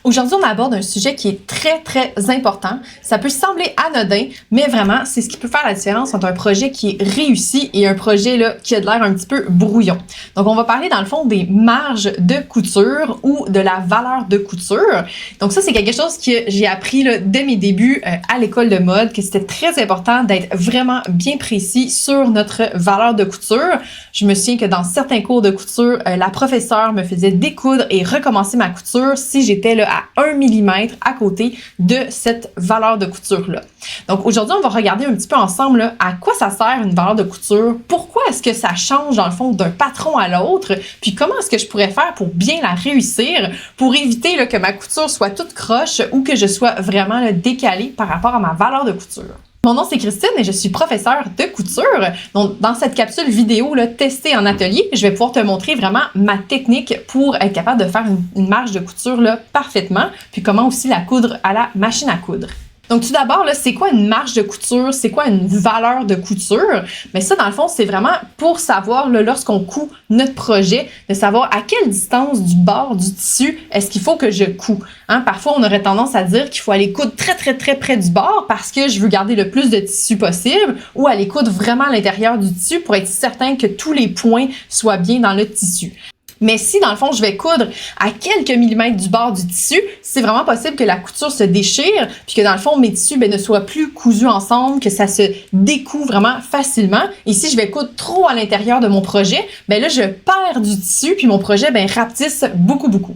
Aujourd'hui, on aborde un sujet qui est très, très important. Ça peut sembler anodin, mais vraiment, c'est ce qui peut faire la différence entre un projet qui est réussi et un projet là, qui a de l'air un petit peu brouillon. Donc, on va parler dans le fond des marges de couture ou de la valeur de couture. Donc, ça, c'est quelque chose que j'ai appris là, dès mes débuts à l'école de mode, que c'était très important d'être vraiment bien précis sur notre valeur de couture. Je me souviens que dans certains cours de couture, la professeure me faisait découdre et recommencer ma couture si j'étais là, à 1 mm à côté de cette valeur de couture-là. Donc aujourd'hui, on va regarder un petit peu ensemble là, à quoi ça sert une valeur de couture, pourquoi est-ce que ça change dans le fond d'un patron à l'autre, puis comment est-ce que je pourrais faire pour bien la réussir, pour éviter là, que ma couture soit toute croche ou que je sois vraiment là, décalée par rapport à ma valeur de couture. Mon nom, c'est Christine et je suis professeure de couture. Donc, dans cette capsule vidéo là, testée en atelier, je vais pouvoir te montrer vraiment ma technique pour être capable de faire une marge de couture là, parfaitement, puis comment aussi la coudre à la machine à coudre. Donc, tout d'abord, là, c'est quoi une marge de couture? C'est quoi une valeur de couture? Mais ça, dans le fond, c'est vraiment pour savoir, là, lorsqu'on coud notre projet, de savoir à quelle distance du bord du tissu est-ce qu'il faut que je couds. Hein? Parfois, on aurait tendance à dire qu'il faut aller coudre très, très, très près du bord parce que je veux garder le plus de tissu possible ou aller coudre vraiment à l'intérieur du tissu pour être certain que tous les points soient bien dans le tissu. Mais si, dans le fond, je vais coudre à quelques millimètres du bord du tissu, c'est vraiment possible que la couture se déchire puis que, dans le fond, mes tissus ne soient plus cousus ensemble, que ça se découd vraiment facilement. Et si je vais coudre trop à l'intérieur de mon projet, là, je perds du tissu puis mon projet rapetisse beaucoup, beaucoup.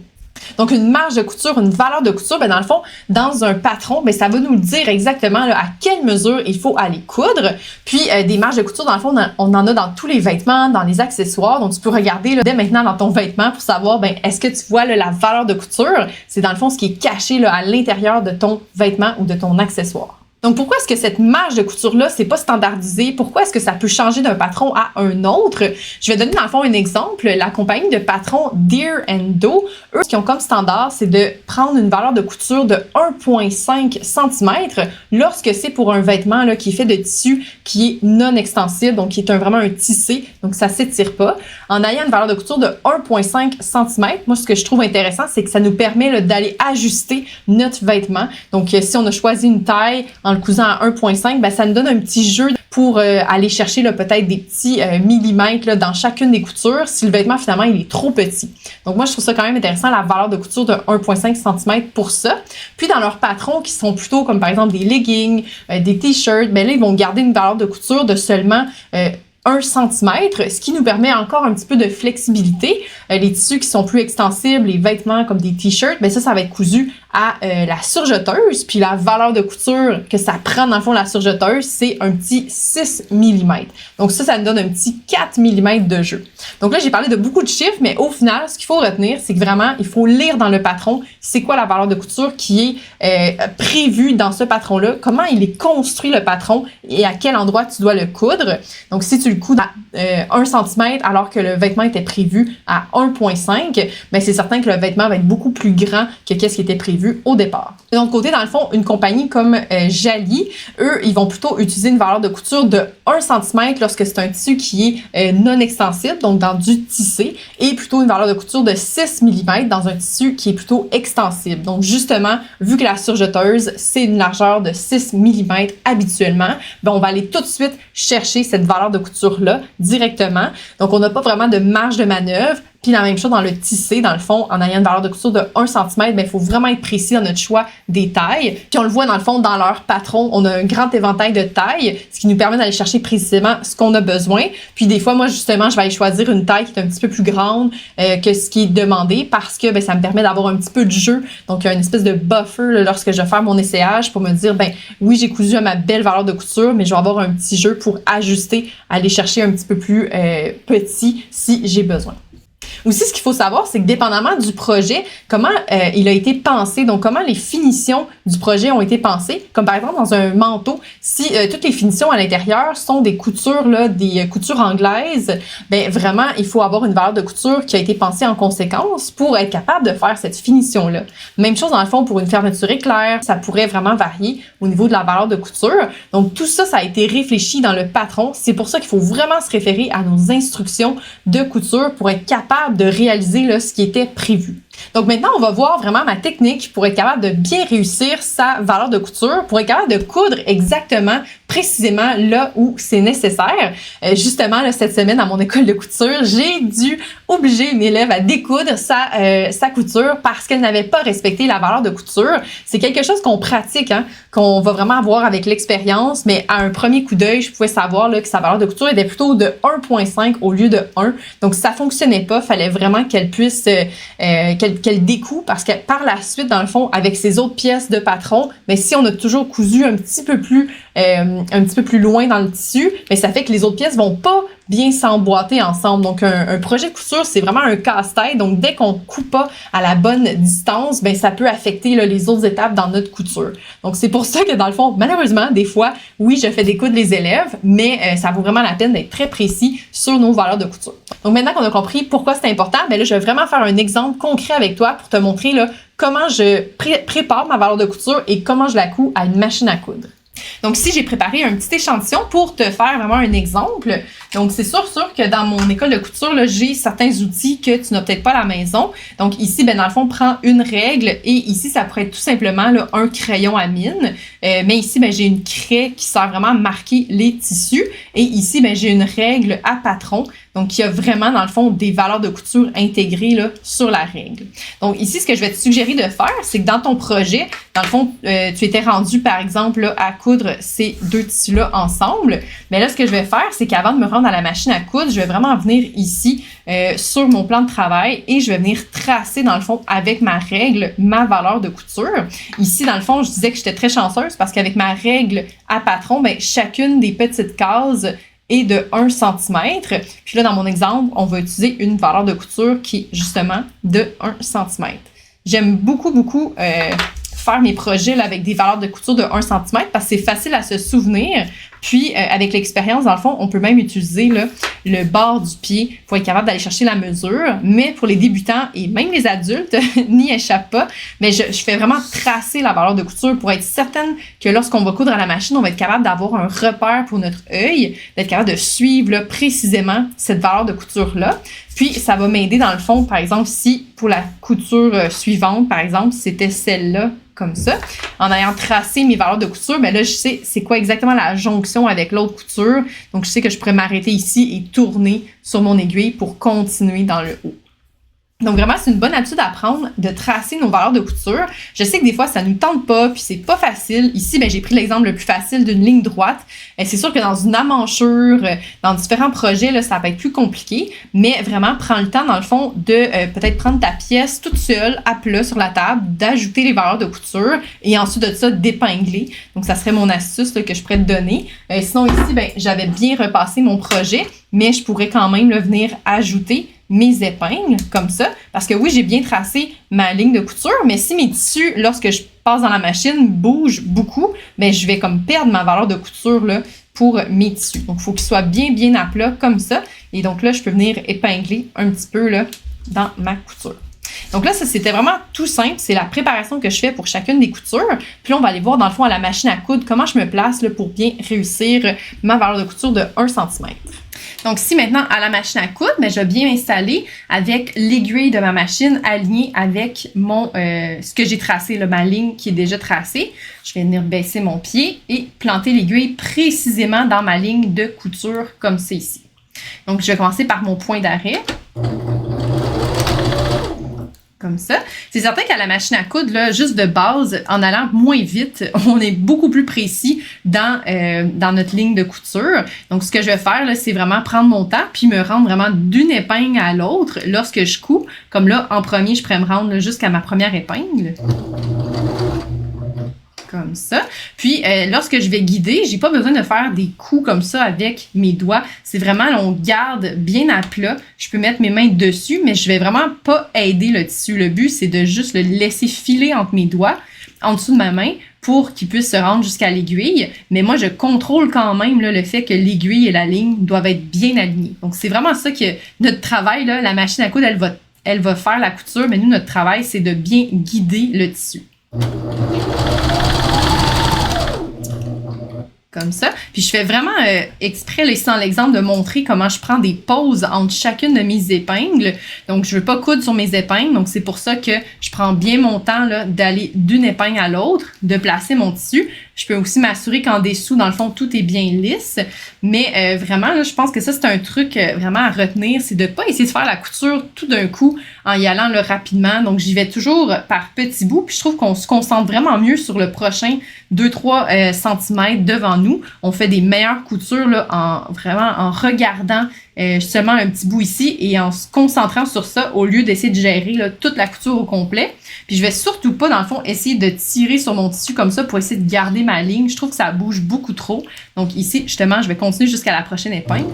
Donc, une marge de couture, une valeur de couture, dans le fond, dans un patron, ça va nous dire exactement là, à quelle mesure il faut aller coudre. Puis, des marges de couture, dans le fond, on en a dans tous les vêtements, dans les accessoires. Donc, tu peux regarder là, dès maintenant dans ton vêtement pour savoir, est-ce que tu vois là, la valeur de couture? C'est dans le fond ce qui est caché là, à l'intérieur de ton vêtement ou de ton accessoire. Donc, pourquoi est-ce que cette marge de couture-là, c'est pas standardisé? Pourquoi est-ce que ça peut changer d'un patron à un autre? Je vais donner dans le fond un exemple. La compagnie de patrons Deer & Doe, eux, ce qu'ils ont comme standard, c'est de prendre une valeur de couture de 1,5 cm lorsque c'est pour un vêtement là, qui est fait de tissu qui est non extensible, donc qui est vraiment un tissé, donc ça s'étire pas. En ayant une valeur de couture de 1,5 cm, moi, ce que je trouve intéressant, c'est que ça nous permet là, d'aller ajuster notre vêtement. Donc, si on a choisi une taille en le cousant à 1,5, ça nous donne un petit jeu pour aller chercher là, peut-être des petits millimètres là, dans chacune des coutures si le vêtement finalement il est trop petit. Donc moi je trouve ça quand même intéressant la valeur de couture de 1,5 cm pour ça. Puis dans leurs patrons qui sont plutôt comme par exemple des leggings, des t-shirts, là ils vont garder une valeur de couture de seulement 1 cm, ce qui nous permet encore un petit peu de flexibilité. Les tissus qui sont plus extensibles, les vêtements comme des t-shirts, ça va être cousu à la surjeteuse. Puis la valeur de couture que ça prend dans le fond la surjeteuse, c'est un petit 6 mm. Donc ça nous donne un petit 4 mm de jeu. Donc là, j'ai parlé de beaucoup de chiffres, mais au final, ce qu'il faut retenir, c'est que vraiment, il faut lire dans le patron c'est quoi la valeur de couture qui est prévue dans ce patron-là, comment il est construit le patron et à quel endroit tu dois le coudre. Donc si tu le couds à 1 cm alors que le vêtement était prévu à 1,5, c'est certain que le vêtement va être beaucoup plus grand que ce qui était prévu au départ. De l'autre côté, dans le fond, une compagnie comme Jali, eux, ils vont plutôt utiliser une valeur de couture de 1 cm lorsque c'est un tissu qui est non extensible, donc dans du tissé, et plutôt une valeur de couture de 6 mm dans un tissu qui est plutôt extensible. Donc justement, vu que la surjeteuse, c'est une largeur de 6 mm habituellement, on va aller tout de suite chercher cette valeur de couture-là directement. Donc on n'a pas vraiment de marge de manœuvre. Puis la même chose dans le tissé, dans le fond, en ayant une valeur de couture de 1 cm, il faut vraiment être précis dans notre choix des tailles. Puis on le voit dans le fond, dans leur patron, on a un grand éventail de tailles, ce qui nous permet d'aller chercher précisément ce qu'on a besoin. Puis des fois, moi justement, je vais aller choisir une taille qui est un petit peu plus grande que ce qui est demandé parce que ça me permet d'avoir un petit peu de jeu. Donc une espèce de buffer là, lorsque je vais faire mon essayage pour me dire, oui, j'ai cousu à ma belle valeur de couture, mais je vais avoir un petit jeu pour ajuster, aller chercher un petit peu plus petit si j'ai besoin. Aussi, ce qu'il faut savoir, c'est que dépendamment du projet, comment il a été pensé, donc comment les finitions du projet ont été pensées, comme par exemple dans un manteau, si toutes les finitions à l'intérieur sont des coutures, là, des coutures anglaises, vraiment, il faut avoir une valeur de couture qui a été pensée en conséquence pour être capable de faire cette finition-là. Même chose dans le fond pour une fermeture éclair, ça pourrait vraiment varier au niveau de la valeur de couture. Donc tout ça, ça a été réfléchi dans le patron. C'est pour ça qu'il faut vraiment se référer à nos instructions de couture pour être capable de réaliser là, ce qui était prévu. Donc maintenant, on va voir vraiment ma technique pour être capable de bien réussir sa valeur de couture, pour être capable de coudre exactement, précisément là où c'est nécessaire. Justement, là, cette semaine, à mon école de couture, j'ai dû obliger une élève à découdre sa couture parce qu'elle n'avait pas respecté la valeur de couture. C'est quelque chose qu'on pratique, hein, qu'on va vraiment avoir avec l'expérience, mais à un premier coup d'œil, je pouvais savoir là, que sa valeur de couture était plutôt de 1,5 au lieu de 1. Donc, ça fonctionnait pas. Fallait vraiment qu'elle puisse qu'elle découpe parce que par la suite, dans le fond, avec ses autres pièces de patron, mais si on a toujours cousu un petit peu plus loin dans le tissu, mais ça fait que les autres pièces vont pas bien s'emboîter ensemble. Donc, un projet de couture, c'est vraiment un casse-tête. Donc, dès qu'on coupe pas à la bonne distance, ben ça peut affecter là, les autres étapes dans notre couture. Donc, c'est pour ça que dans le fond, malheureusement, des fois, oui, je fais découdre les élèves, mais ça vaut vraiment la peine d'être très précis sur nos valeurs de couture. Donc, maintenant qu'on a compris pourquoi c'est important, ben là, je vais vraiment faire un exemple concret avec toi pour te montrer là, comment je prépare ma valeur de couture et comment je la couds à une machine à coudre. Donc ici, j'ai préparé un petit échantillon pour te faire vraiment un exemple. Donc c'est sûr que dans mon école de couture, là, j'ai certains outils que tu n'as peut-être pas à la maison. Donc ici, ben dans le fond, prends une règle et ici, ça pourrait être tout simplement là, un crayon à mine. Mais ici, ben j'ai une craie qui sert vraiment à marquer les tissus. Et ici, ben j'ai une règle à patron. Donc, il y a vraiment, dans le fond, des valeurs de couture intégrées là, sur la règle. Donc, ici, ce que je vais te suggérer de faire, c'est que dans ton projet, dans le fond, tu étais rendu, par exemple, là, à coudre ces deux tissus-là ensemble. Mais là, ce que je vais faire, c'est qu'avant de me rendre à la machine à coudre, je vais vraiment venir ici sur mon plan de travail et je vais venir tracer, dans le fond, avec ma règle, ma valeur de couture. Ici, dans le fond, je disais que j'étais très chanceuse parce qu'avec ma règle à patron, ben, chacune des petites cases est de 1 cm. Puis là, dans mon exemple, on va utiliser une valeur de couture qui est justement de 1 cm. J'aime beaucoup faire mes projets là, avec des valeurs de couture de 1 cm parce que c'est facile à se souvenir. Puis, avec l'expérience, dans le fond, on peut même utiliser là, le bord du pied pour être capable d'aller chercher la mesure. Mais pour les débutants et même les adultes, n'y échappe pas. Mais je fais vraiment tracer la valeur de couture pour être certaine que lorsqu'on va coudre à la machine, on va être capable d'avoir un repère pour notre œil, d'être capable de suivre là, précisément cette valeur de couture-là. Puis, ça va m'aider dans le fond, par exemple, si pour la couture suivante, par exemple, c'était celle-là, comme ça. En ayant tracé mes valeurs de couture, ben là, je sais c'est quoi exactement la jonction avec l'autre couture. Donc, je sais que je pourrais m'arrêter ici et tourner sur mon aiguille pour continuer dans le haut. Donc, vraiment, c'est une bonne habitude à prendre de tracer nos valeurs de couture. Je sais que des fois, ça nous tente pas, puis c'est pas facile. Ici, ben, j'ai pris l'exemple le plus facile d'une ligne droite. C'est sûr que dans une amanchure, dans différents projets, là, ça peut être plus compliqué, mais vraiment, prends le temps, dans le fond, de peut-être prendre ta pièce toute seule, à plat sur la table, d'ajouter les valeurs de couture et ensuite de ça, d'épingler. Donc, ça serait mon astuce là, que je pourrais te donner. Sinon, ici, ben, j'avais bien repassé mon projet, mais je pourrais quand même là, venir ajouter mes épingles, comme ça, parce que oui, j'ai bien tracé ma ligne de couture, mais si mes tissus, lorsque je passe dans la machine, bougent beaucoup, ben je vais comme perdre ma valeur de couture là, pour mes tissus. Donc, il faut qu'ils soient bien à plat, comme ça, et donc là, je peux venir épingler un petit peu là, dans ma couture. Donc là, ça, c'était vraiment tout simple. C'est la préparation que je fais pour chacune des coutures. Puis là, on va aller voir, dans le fond, à la machine à coudre, comment je me place là, pour bien réussir ma valeur de couture de 1 cm. Donc, si maintenant, à la machine à coudre, ben, je vais bien m'installer avec l'aiguille de ma machine alignée avec mon ce que j'ai tracé, là, ma ligne qui est déjà tracée. Je vais venir baisser mon pied et planter l'aiguille précisément dans ma ligne de couture comme c'est ici. Donc, je vais commencer par mon point d'arrêt. Comme ça. C'est certain qu'à la machine à coudre, là, juste de base, en allant moins vite, on est beaucoup plus précis dans notre ligne de couture. Donc, ce que je vais faire, là, c'est vraiment prendre mon temps puis me rendre vraiment d'une épingle à l'autre lorsque je couds. Comme là, en premier, je pourrais me rendre jusqu'à ma première épingle. Comme ça. Puis, lorsque je vais guider, j'ai pas besoin de faire des coups comme ça avec mes doigts. C'est vraiment, là, on garde bien à plat. Je peux mettre mes mains dessus, mais je vais vraiment pas aider le tissu. Le but, c'est de juste le laisser filer entre mes doigts, en dessous de ma main, pour qu'il puisse se rendre jusqu'à l'aiguille. Mais moi, je contrôle quand même là, le fait que l'aiguille et la ligne doivent être bien alignées. Donc, c'est vraiment ça que notre travail, là, la machine à coudre, elle va faire la couture, mais nous, notre travail, c'est de bien guider le tissu. Comme ça. Puis je fais vraiment exprès, là, ici dans l'exemple, de montrer comment je prends des pauses entre chacune de mes épingles. Donc, je veux pas coudre sur mes épingles. Donc, c'est pour ça que je prends bien mon temps là, d'aller d'une épingle à l'autre, de placer mon tissu. Je peux aussi m'assurer qu'en dessous, dans le fond, tout est bien lisse. Mais vraiment, là, je pense que ça, c'est un truc vraiment à retenir. C'est de pas essayer de faire la couture tout d'un coup en y allant là, rapidement. Donc, j'y vais toujours par petits bouts. Puis je trouve qu'on se concentre vraiment mieux sur le prochain 2-3 cm devant nous. On fait des meilleures coutures là, en regardant seulement un petit bout ici et en se concentrant sur ça au lieu d'essayer de gérer là, toute la couture au complet. Puis je vais surtout pas, dans le fond, essayer de tirer sur mon tissu comme ça pour essayer de garder ma ligne. Je trouve que ça bouge beaucoup trop. Donc ici, justement, je vais continuer jusqu'à la prochaine épingle.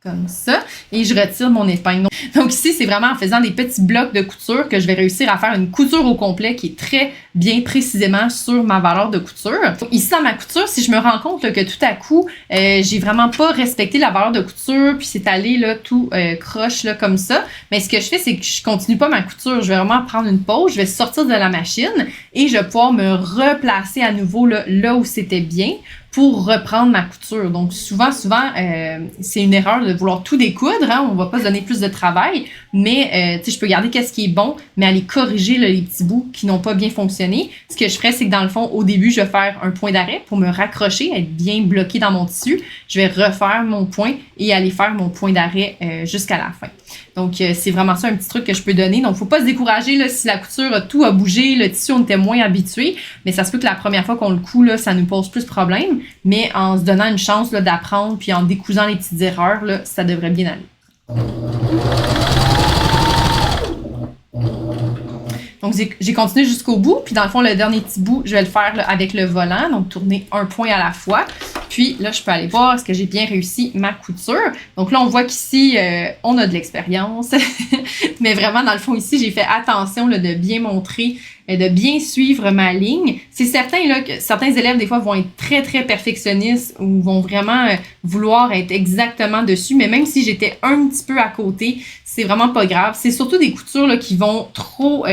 Comme ça, et je retire mon épingle. Donc ici, c'est vraiment en faisant des petits blocs de couture que je vais réussir à faire une couture au complet qui est très bien précisément sur ma valeur de couture. Donc, ici, dans ma couture, si je me rends compte là, que tout à coup, j'ai vraiment pas respecté la valeur de couture, puis c'est allé là, tout croche là, comme ça, mais ce que je fais, c'est que je continue pas ma couture. Je vais vraiment prendre une pause, je vais sortir de la machine et je vais pouvoir me replacer à nouveau là où c'était bien pour reprendre ma couture. Donc, souvent, c'est une erreur de vouloir tout découdre. Hein? On va pas se donner plus de travail, mais je peux garder qu'est-ce qui est bon, mais aller corriger là, les petits bouts qui n'ont pas bien fonctionné. Ce que je ferais, c'est que dans le fond, au début, je vais faire un point d'arrêt pour me raccrocher, être bien bloqué dans mon tissu. Je vais refaire mon point et aller faire mon point d'arrêt jusqu'à la fin. Donc, c'est vraiment ça un petit truc que je peux donner. Donc, faut pas se décourager là, si la couture, tout a bougé, le tissu, on était moins habitué. Mais ça se peut que la première fois qu'on le coud, là, ça nous pose plus de problèmes. Mais en se donnant une chance là, d'apprendre, puis en décousant les petites erreurs, là, ça devrait bien aller. Donc, j'ai continué jusqu'au bout. Puis, dans le fond, le dernier petit bout, je vais le faire là, avec le volant. Donc, tourner un point à la fois. Puis, là, je peux aller voir est-ce que j'ai bien réussi ma couture. Donc, là, on voit qu'ici, on a de l'expérience. Mais vraiment, dans le fond, ici, j'ai fait attention là, de bien montrer, de bien suivre ma ligne. C'est certain là, que certains élèves, des fois, vont être très, très perfectionnistes ou vont vraiment vouloir être exactement dessus. Mais même si j'étais un petit peu à côté, c'est vraiment pas grave. C'est surtout des coutures là, qui vont trop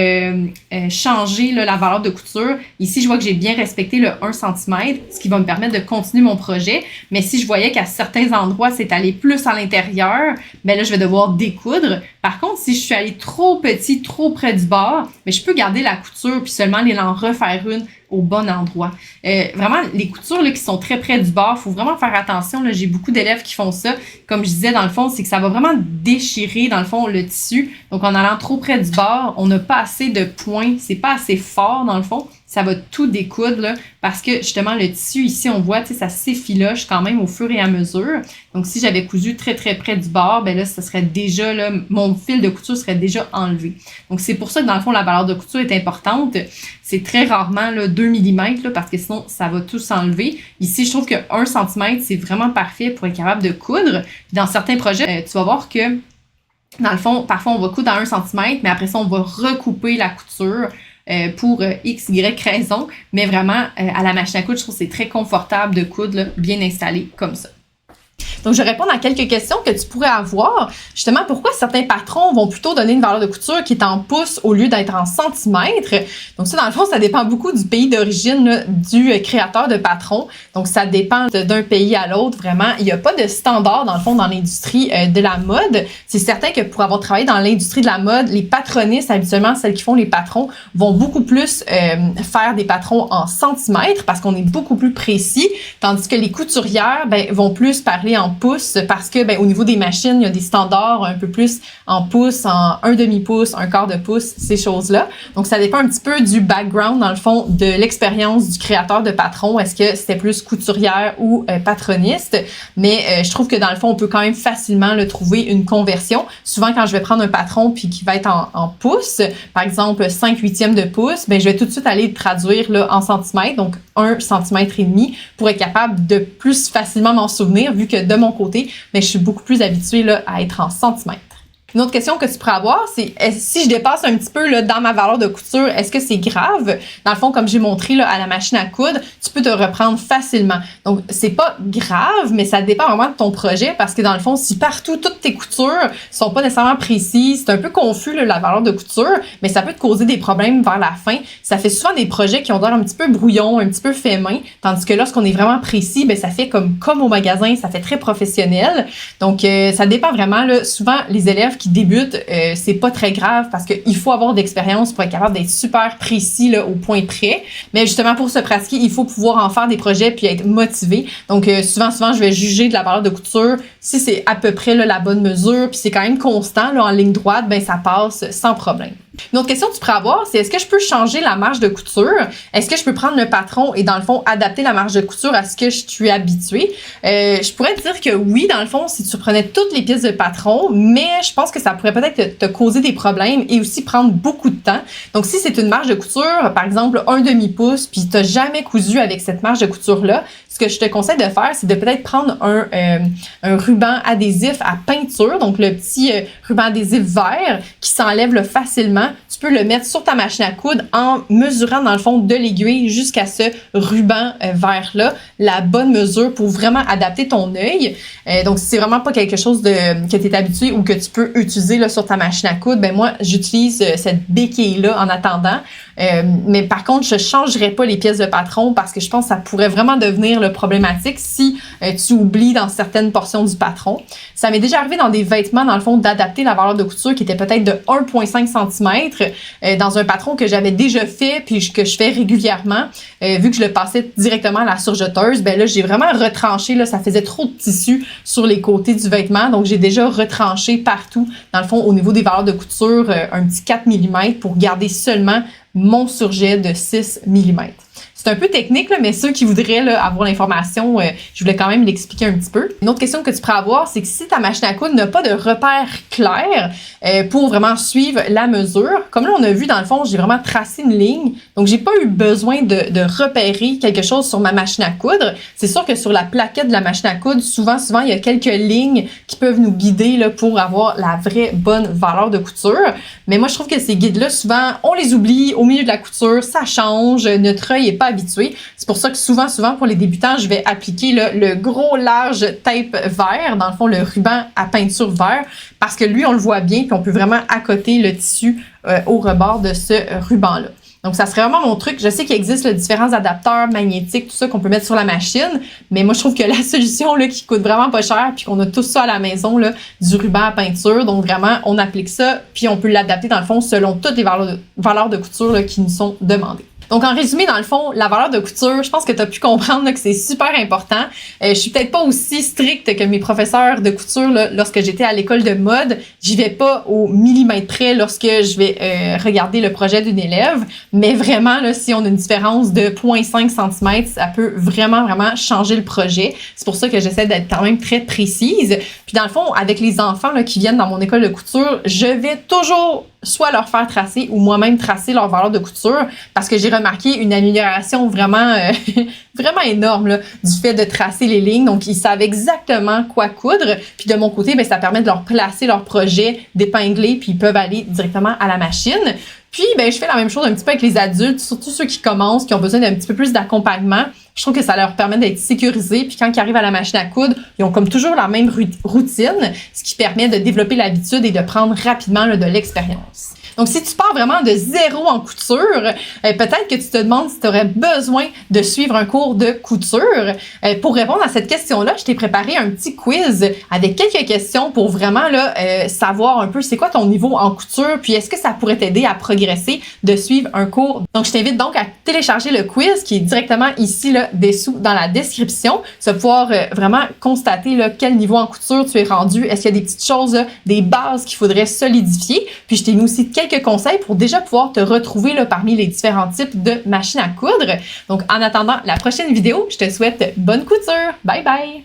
changer là, la valeur de couture. Ici, je vois que j'ai bien respecté le 1 cm, ce qui va me permettre de continuer mon projet. Mais si je voyais qu'à certains endroits, c'est allé plus à l'intérieur, ben là, je vais devoir découdre. Par contre, si je suis allée trop petit, trop près du bord, mais je peux garder la couture puis seulement aller en refaire une au bon endroit. Vraiment, les coutures là, qui sont très près du bord, il faut vraiment faire attention. Là, j'ai beaucoup d'élèves qui font ça. Comme je disais, dans le fond, c'est que ça va vraiment déchirer, dans le fond, le tissu. Donc, en allant trop près du bord, on n'a pas assez de points. C'est pas assez fort, dans le fond. Ça va tout découdre, là, parce que, justement, le tissu, ici, on voit, tu sais, ça s'effiloche quand même au fur et à mesure. Donc, si j'avais cousu très, très près du bord, ben là, ça serait déjà, là, mon fil de couture serait déjà enlevé. Donc, c'est pour ça que, dans le fond, la valeur de couture est importante. C'est très rarement, là, 2 mm, là, parce que sinon, ça va tout s'enlever. Ici, je trouve que 1 cm, c'est vraiment parfait pour être capable de coudre. Puis dans certains projets, tu vas voir que, dans le fond, parfois, on va coudre à 1 cm, mais après ça, on va recouper la couture pour X, Y raison. Mais vraiment, à la machine à coudre, je trouve que c'est très confortable de coudre, là, bien installé comme ça. Donc, je vais répondre à quelques questions que tu pourrais avoir. Justement, pourquoi certains patrons vont plutôt donner une valeur de couture qui est en pouces au lieu d'être en centimètres? Donc, ça, dans le fond, ça dépend beaucoup du pays d'origine là, du créateur de patron. Donc, ça dépend d'un pays à l'autre, vraiment. Il n'y a pas de standard, dans le fond, dans l'industrie de la mode. C'est certain que pour avoir travaillé dans l'industrie de la mode, les patronistes, habituellement, celles qui font les patrons, vont beaucoup plus faire des patrons en centimètres parce qu'on est beaucoup plus précis, tandis que les couturières vont plus parler en pouces parce que au niveau des machines, il y a des standards un peu plus en pouces, en 1 demi-pouce, 1/4 de pouce, ces choses-là. Donc, ça dépend un petit peu du background, dans le fond, de l'expérience du créateur de patron. Est-ce que c'était plus couturière ou patroniste? Mais je trouve que dans le fond, on peut quand même facilement trouver une conversion. Souvent, quand je vais prendre un patron puis qui va être en pouces, par exemple 5/8 de pouce, je vais tout de suite aller le traduire là, en centimètres, donc 1,5 cm pour être capable de plus facilement m'en souvenir, vu que de mon côté, je suis beaucoup plus habituée là, à être en centimètres. Une autre question que tu pourrais avoir, c'est si je dépasse un petit peu là, dans ma valeur de couture, est-ce que c'est grave? Dans le fond, comme j'ai montré là, à la machine à coudre, tu peux te reprendre facilement. Donc, c'est pas grave, mais ça dépend vraiment de ton projet parce que dans le fond, si partout, toutes tes coutures sont pas nécessairement précises, c'est un peu confus là, la valeur de couture, mais ça peut te causer des problèmes vers la fin. Ça fait souvent des projets qui ont l'air un petit peu brouillon, un petit peu fait main, tandis que lorsqu'on est vraiment précis, ben ça fait comme au magasin, ça fait très professionnel. Donc, ça dépend vraiment. Là, souvent, les élèves qui débutent, c'est pas très grave parce qu'il faut avoir d'expérience pour être capable d'être super précis là, au point près. Mais justement, pour se pratiquer, il faut pouvoir en faire des projets puis être motivé. Donc, souvent, je vais juger de la valeur de couture. Si c'est à peu près là, la bonne mesure puis c'est quand même constant là, en ligne droite, ben ça passe sans problème. Une autre question que tu pourrais avoir, c'est est-ce que je peux changer la marge de couture? Est-ce que je peux prendre le patron et dans le fond adapter la marge de couture à ce que je suis habituée? Je pourrais te dire que oui, dans le fond, si tu prenais toutes les pièces de patron, mais je pense que ça pourrait peut-être te causer des problèmes et aussi prendre beaucoup de temps. Donc, si c'est une marge de couture, par exemple, 1/2 pouce, puis tu n'as jamais cousu avec cette marge de couture-là, ce que je te conseille de faire, c'est de peut-être prendre un ruban adhésif à peinture, donc le petit ruban adhésif vert qui s'enlève là, facilement. Tu peux le mettre sur ta machine à coudre en mesurant dans le fond de l'aiguille jusqu'à ce ruban vert-là, la bonne mesure pour vraiment adapter ton œil. Donc, si c'est vraiment pas quelque chose que tu es habitué ou que tu peux utiliser là, sur ta machine à coudre, ben moi, j'utilise cette béquille-là en attendant. Mais par contre, je changerais pas les pièces de patron parce que je pense que ça pourrait vraiment devenir problématique si tu oublies dans certaines portions du patron. Ça m'est déjà arrivé dans des vêtements, dans le fond, d'adapter la valeur de couture qui était peut-être de 1,5 cm dans un patron que j'avais déjà fait puis que je fais régulièrement. Vu que je le passais directement à la surjeteuse, ben là, j'ai vraiment retranché. Là, ça faisait trop de tissu sur les côtés du vêtement. Donc, j'ai déjà retranché partout, dans le fond, au niveau des valeurs de couture, un petit 4 mm pour garder seulement mon surjet de 6 mm. C'est un peu technique, là, mais ceux qui voudraient là, avoir l'information, je voulais quand même l'expliquer un petit peu. Une autre question que tu pourrais avoir, c'est que si ta machine à coudre n'a pas de repère clair pour vraiment suivre la mesure, comme là on a vu dans le fond, j'ai vraiment tracé une ligne, donc j'ai pas eu besoin de repérer quelque chose sur ma machine à coudre. C'est sûr que sur la plaquette de la machine à coudre, souvent il y a quelques lignes qui peuvent nous guider là, pour avoir la vraie bonne valeur de couture. Mais moi je trouve que ces guides-là, souvent, on les oublie au milieu de la couture, ça change, notre œil est pas habitué. C'est pour ça que souvent pour les débutants, je vais appliquer là, le gros large tape vert, dans le fond le ruban à peinture vert, parce que lui on le voit bien puis on peut vraiment accoter le tissu au rebord de ce ruban-là. Donc, ça serait vraiment mon truc. Je sais qu'il existe là, différents adapteurs magnétiques, tout ça qu'on peut mettre sur la machine, mais moi, je trouve que la solution là, qui coûte vraiment pas cher puis qu'on a tout ça à la maison, là, du ruban à peinture, donc vraiment, on applique ça puis on peut l'adapter dans le fond selon toutes les valeurs de couture là, qui nous sont demandées. Donc, en résumé, dans le fond, la valeur de couture, je pense que tu as pu comprendre là, que c'est super important. Je suis peut-être pas aussi stricte que mes professeurs de couture là, lorsque j'étais à l'école de mode. J'y vais pas au millimètre près lorsque je vais regarder le projet d'une élève. Mais vraiment, là, si on a une différence de 0,5 cm, ça peut vraiment changer le projet. C'est pour ça que j'essaie d'être quand même très précise. Puis dans le fond, avec les enfants là, qui viennent dans mon école de couture, je vais toujours soit leur faire tracer ou moi-même tracer leur valeur de couture parce que j'ai remarqué une amélioration vraiment énorme là, du fait de tracer les lignes. Donc, ils savent exactement quoi coudre. Puis de mon côté, ben, ça permet de leur placer leur projet, d'épingler, puis ils peuvent aller directement à la machine. Puis, ben, je fais la même chose un petit peu avec les adultes, surtout ceux qui commencent, qui ont besoin d'un petit peu plus d'accompagnement. Je trouve que ça leur permet d'être sécurisés. Puis quand ils arrivent à la machine à coudre, ils ont comme toujours la même routine, ce qui permet de développer l'habitude et de prendre rapidement là, de l'expérience. Donc, si tu pars vraiment de zéro en couture, peut-être que tu te demandes si tu aurais besoin de suivre un cours de couture. Pour répondre à cette question-là, je t'ai préparé un petit quiz avec quelques questions pour vraiment là, savoir un peu c'est quoi ton niveau en couture, puis est-ce que ça pourrait t'aider à progresser de suivre un cours. Donc, je t'invite donc à télécharger le quiz qui est directement ici là, dessous dans la description. Tu vas pouvoir vraiment constater là, quel niveau en couture tu es rendu. Est-ce qu'il y a des petites choses, là, des bases qu'il faudrait solidifier. Puis, je t'ai mis aussi quelques conseils pour déjà pouvoir te retrouver là, parmi les différents types de machines à coudre. Donc, en attendant la prochaine vidéo, je te souhaite bonne couture. Bye bye!